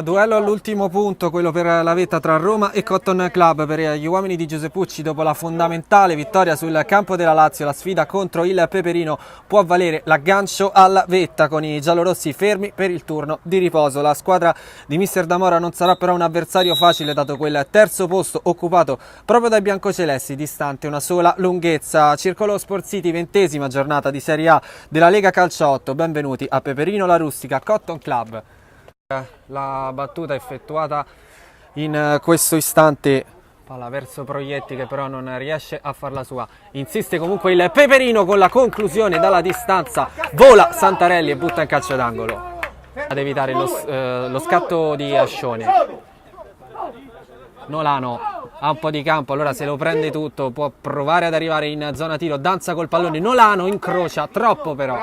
duello all'ultimo punto, quello per la vetta tra Roma e Cotton Club. Per gli uomini di Giuseppucci, dopo la fondamentale vittoria sul campo della Lazio, la sfida contro il Peperino può valere l'aggancio alla vetta, con i giallorossi fermi per il turno di riposo. La squadra di mister D'Amora non sarà però un avversario facile, dato quel terzo posto occupato proprio dai biancocelesti, distante una sola lunghezza. Circolo Sport City, 20ª giornata di Serie A della Lega Calcio 8. Benvenuti a Peperino La Rustica Cotton Club. La battuta effettuata in questo istante, palla verso Proietti che però non riesce a farla sua. Insiste comunque il Peperino con la conclusione dalla distanza, vola Santarelli e butta in calcio d'angolo ad evitare lo scatto di Ascione. Nolano ha un po' di campo, allora se lo prende tutto, può provare ad arrivare in zona tiro, danza col pallone, Nolano incrocia, troppo però.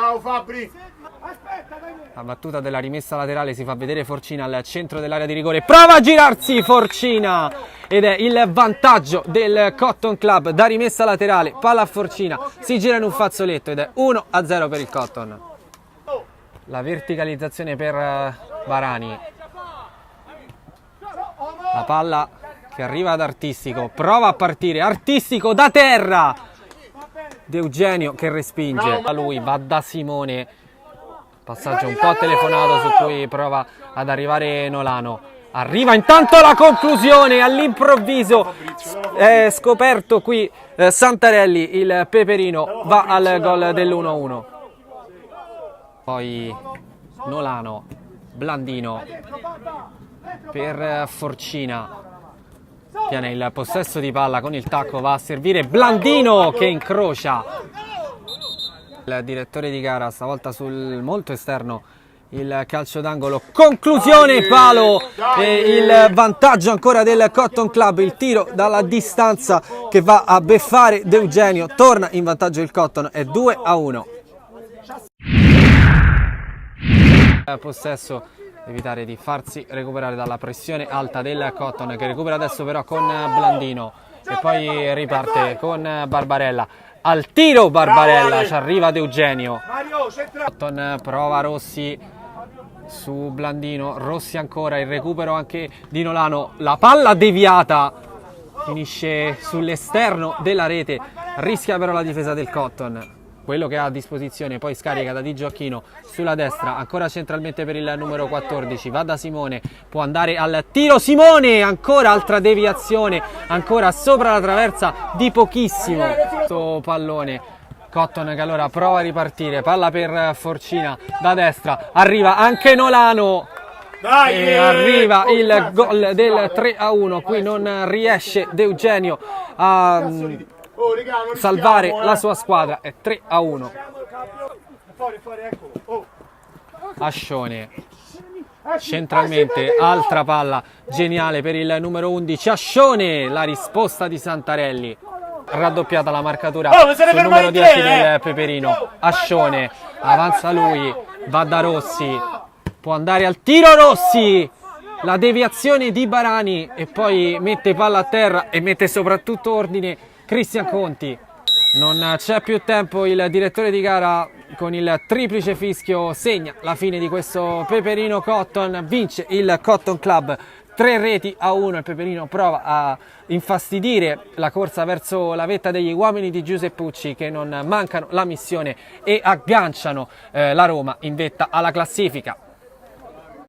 La battuta della rimessa laterale, si fa vedere Forcina al centro dell'area di rigore, prova a girarsi Forcina ed è il vantaggio del Cotton Club da rimessa laterale, palla a Forcina, si gira in un fazzoletto ed è 1-0 per il Cotton. La verticalizzazione per Barani, la palla che arriva ad Artistico, prova a partire, Artistico da terra, De Eugenio che respinge, a lui va da Simone, passaggio un po' telefonato su cui prova ad arrivare Nolano, arriva intanto la conclusione, all'improvviso è scoperto qui Santarelli, il Peperino va al gol dell'1-1. Poi Nolano, Blandino per Forcina, tiene il possesso di palla, con il tacco va a servire Blandino che incrocia. Il direttore di gara stavolta sul molto esterno, il calcio d'angolo, conclusione palo e il vantaggio ancora del Cotton Club, il tiro dalla distanza che va a beffare De Eugenio, torna in vantaggio il Cotton, è 2-1. Possesso, evitare di farsi recuperare dalla pressione alta del Cotton, che recupera adesso però con Blandino e poi riparte con Barbarella. Al tiro Barbarella, ci arriva De Eugenio. Cotton prova Rossi su Blandino, Rossi ancora, il recupero anche di Nolano, la palla deviata finisce sull'esterno della rete, rischia però la difesa del Cotton. Quello che ha a disposizione, poi scarica da Di Gioacchino sulla destra, ancora centralmente per il numero 14, va da Simone, può andare al tiro Simone, ancora altra deviazione, ancora sopra la traversa di pochissimo questo pallone. Cotton che allora prova a ripartire, palla per Forcina da destra, arriva anche Nolano e arriva il gol del 3-1, qui non riesce De Eugenio a salvare la sua squadra, è 3-1. Ascione centralmente, altra palla geniale per il numero 11 Ascione, la risposta di Santarelli, raddoppiata la marcatura sul numero 10 del Peperino. Ascione avanza lui, va da Rossi, può andare al tiro Rossi, la deviazione di Barani e poi mette palla a terra e mette soprattutto ordine Cristian Conti. Non c'è più tempo, il direttore di gara con il triplice fischio segna la fine di questo Peperino Cotton, vince il Cotton Club 3-1. Il Peperino prova a infastidire la corsa verso la vetta degli uomini di Giuseppucci, che non mancano la missione e agganciano la Roma in vetta alla classifica.